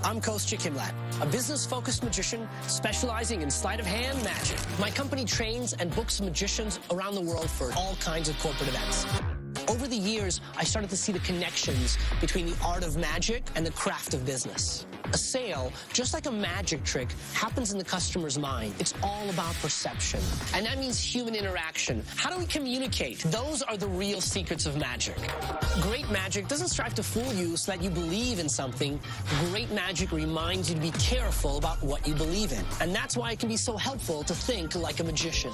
I'm Kostya Kimlat, a business-focused magician specializing in sleight-of-hand magic. My company trains and books magicians around the world for all kinds of corporate events. Over the years, I started to see the connections between the art of magic and the craft of business. A sale, just like a magic trick, happens in the customer's mind. It's all about perception. And that means human interaction. How do we communicate? Those are the real secrets of magic. Great magic doesn't strive to fool you so that you believe in something. Great magic reminds you to be careful about what you believe in. And that's why it can be so helpful to think like a magician.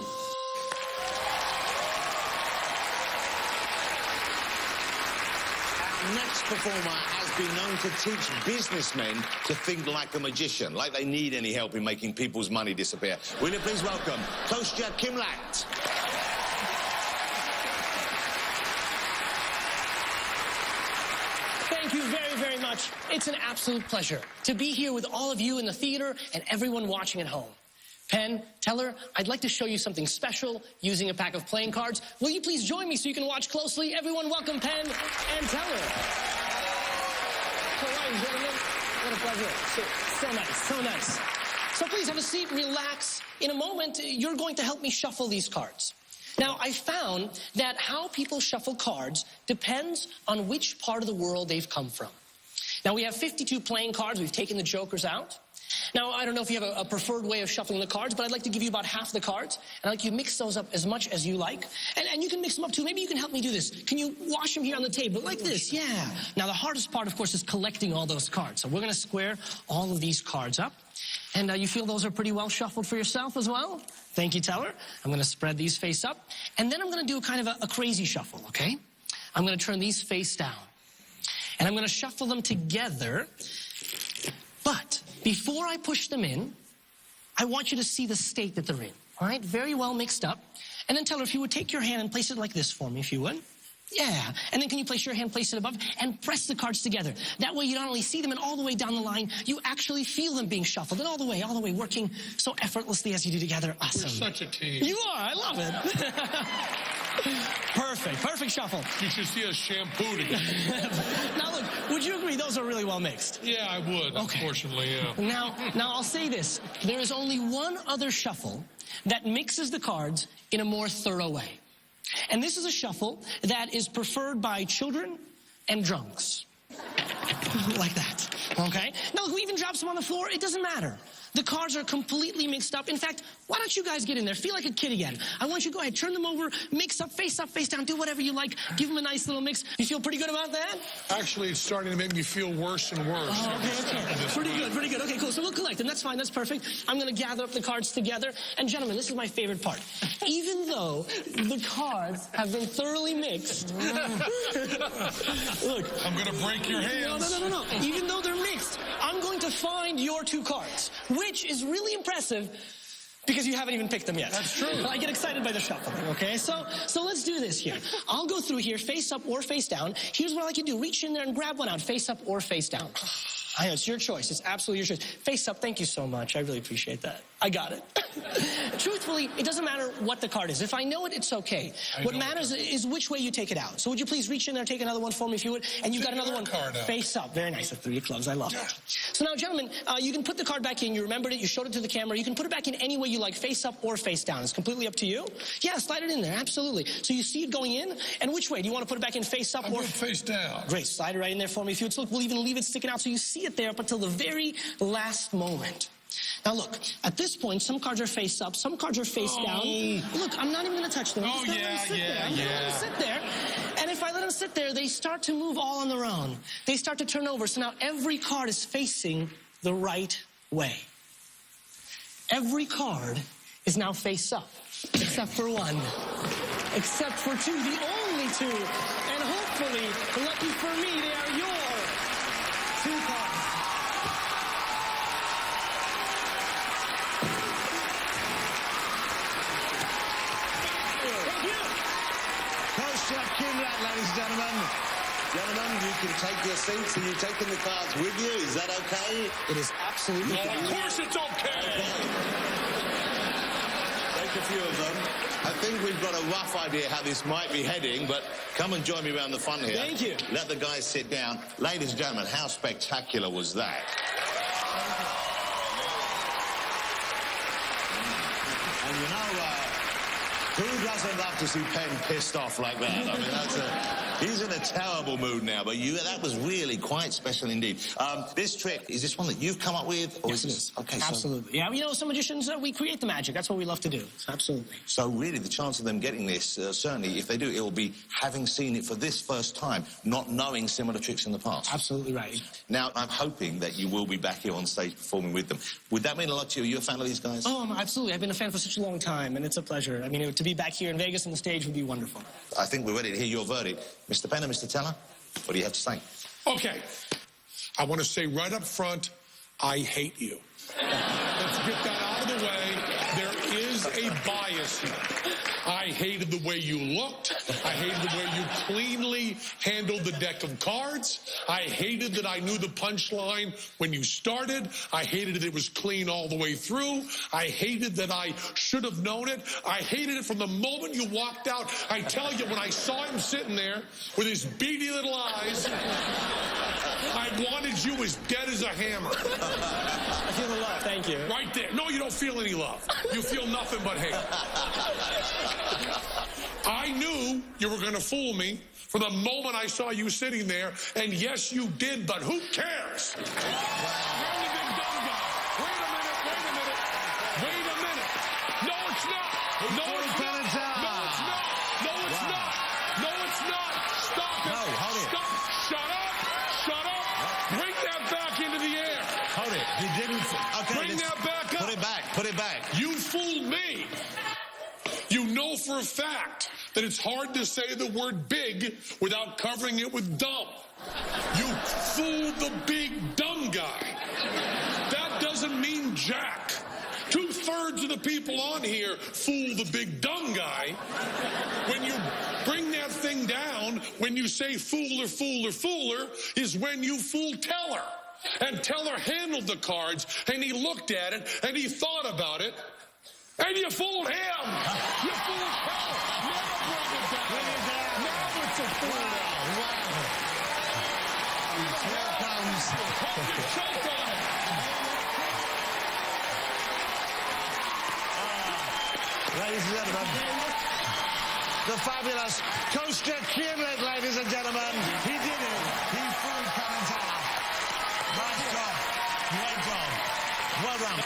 Next performer has been known to teach businessmen to think like a magician, like they need any help in making people's money disappear. Will you please welcome Kostya Kimlat. Thank you very, very much. It's an absolute pleasure to be here with all of you in the theater and everyone watching at home. Penn, Teller, I'd like to show you something special using a pack of playing cards. Will you please join me so you can watch closely? Everyone welcome Penn and Teller. All right, gentlemen, what a pleasure. So nice, so nice. So please have a seat, relax. In a moment, you're going to help me shuffle these cards. Now, I found that how people shuffle cards depends on which part of the world they've come from. Now, we have 52 playing cards. We've taken the jokers out. Now, I don't know if you have a preferred way of shuffling the cards, but I'd like to give you about half the cards, and I'd like you to mix those up as much as you like. And you can mix them up, too. Maybe you can help me do this. Can you wash them here on the table like this? Yeah. Now, the hardest part, of course, is collecting all those cards. So we're going to square all of these cards up. And you feel those are pretty well shuffled for yourself as well? Thank you, Teller. I'm going to spread these face up. And then I'm going to do kind of a crazy shuffle, okay? I'm going to turn these face down. And I'm going to shuffle them together. But before I push them in, I want you to see the state that they're in. All right? Very well mixed up. And then, Teller, if you would take your hand and place it like this for me, if you would. Yeah. And then can you place your hand, place it above, and press the cards together. That way you not only see them, and all the way down the line, you actually feel them being shuffled. And all the way, working so effortlessly as you do together. Awesome. You're such a team. You are. I love it. Perfect shuffle. You should see us shampoo together. Now look, would you agree those are really well mixed? Yeah, I would, okay. Unfortunately, yeah. Now I'll say this. There is only one other shuffle that mixes the cards in a more thorough way. And this is a shuffle that is preferred by children and drunks. Like that, okay? Now, look, we even drop some on the floor. It doesn't matter. The cards are completely mixed up. In fact, why don't you guys get in there? Feel like a kid again. I want you to go ahead, turn them over, mix up, face down, do whatever you like. Give them a nice little mix. You feel pretty good about that? Actually, it's starting to make me feel worse and worse. Oh, okay. Pretty good. Okay, cool. So we'll collect them. That's fine. That's perfect. I'm going to gather up the cards together. And gentlemen, this is my favorite part. Even though the cards have been thoroughly mixed. Look. I'm going to break your hands. No. Even though they're mixed, I'm going to find your two cards, which is really impressive because you haven't even picked them yet. That's true. I get excited by the shuffling, okay? So let's do this here. I'll go through here, face up or face down. Here's what I like you to do. Reach in there and grab one out, face up or face down. I know, it's your choice. It's absolutely your choice. Face up, thank you so much. I really appreciate that. I got it. Truthfully, it doesn't matter what the card is. If I know it, it's okay. What matters is which way you take it out. So would you please reach in there and take another one for me if you would? And you've got another one face up. Very nice. The three of clubs. I love it. So now, gentlemen, you can put the card back in. You remembered it. You showed it to the camera. You can put it back in any way you like, face up or face down. It's completely up to you. Yeah, slide it in there. Absolutely. So you see it going in. And which way? Do you want to put it back in face up or face down? Great. Slide it right in there for me if you would. So look, we'll even leave it sticking out so you see it there up until the very last moment. Now look, at this point, some cards are face up, some cards are face down. Look, I'm not even going to touch them. I'm just going to let them sit there. And if I let them sit there, they start to move all on their own. They start to turn over. So now every card is facing the right way. Every card is now face up, except for one. Except for two, the only two. And hopefully, lucky for me, they are your two cards. Kostya Kimlat, ladies and gentlemen. Gentlemen, you can take your seats and you've taken the cards with you. Is that okay? It is absolutely fine. Of course it's okay. Take a few of them. I think we've got a rough idea how this might be heading, but come and join me around the front here. Thank you. Let the guys sit down. Ladies and gentlemen, how spectacular was that? And you know, who doesn't love to see Penn pissed off like that? I mean, he's in a terrible mood now, but that was really quite special indeed. This trick, is this one that you've come up with? Or Yes, it is. Okay, absolutely. Yeah, you know, some magicians, we create the magic. That's what we love to do. Absolutely. So really, the chance of them getting this, certainly, if they do, it will be having seen it for this first time, not knowing similar tricks in the past. Absolutely right. Now, I'm hoping that you will be back here on stage performing with them. Would that mean a lot to you? Are you a fan of these guys? Oh, absolutely. I've been a fan for such a long time, and it's a pleasure. I mean, to be back here in Vegas on the stage would be wonderful. I think we're ready to hear your verdict. Mr. Penn and Mr. Teller, what do you have to say? Okay. I want to say right up front, I hate you. Let's get that out of the way. There is a bias here. I hated the way you looked. I hated the way you cleanly handled the deck of cards. I hated that I knew the punchline when you started. I hated that it was clean all the way through. I hated that I should have known it. I hated it from the moment you walked out. I tell you, when I saw him sitting there with his beady little eyes, I wanted you as dead as a hammer. I feel the love. Thank you. Right there. No, you don't feel any love. You feel nothing but hate. I knew you were going to fool me from the moment I saw you sitting there, and yes, you did, but who cares? You're the big dumb guy. Wait a minute. Wait a minute. No, it's not. No, it's not. No, it's not. No, it's not. No, it's not. Stop it. No, hold it. Stop. Shut up. Shut up. Bring that back into the air. Hold it. He didn't... Okay, Bring that back up. Put it back. Put it back. You fooled me. You know for a fact that it's hard to say the word big without covering it with dumb. You fooled the big dumb guy. That doesn't mean jack. 2/3 of the people on here fool the big dumb guy. When you bring that thing down, when you say fooler, fooler, fooler, is when you fool Teller. And Teller handled the cards, and he looked at it, and he thought about it, and you fooled him. You fooled Teller. Now bring it down. Now it's a fool. Here comes... Hope you choke on it. Ladies and gentlemen, the fabulous Kostya Kimlat, ladies and gentlemen. He did it. He fooled Penn and Teller. Nice job. Great job. Well done.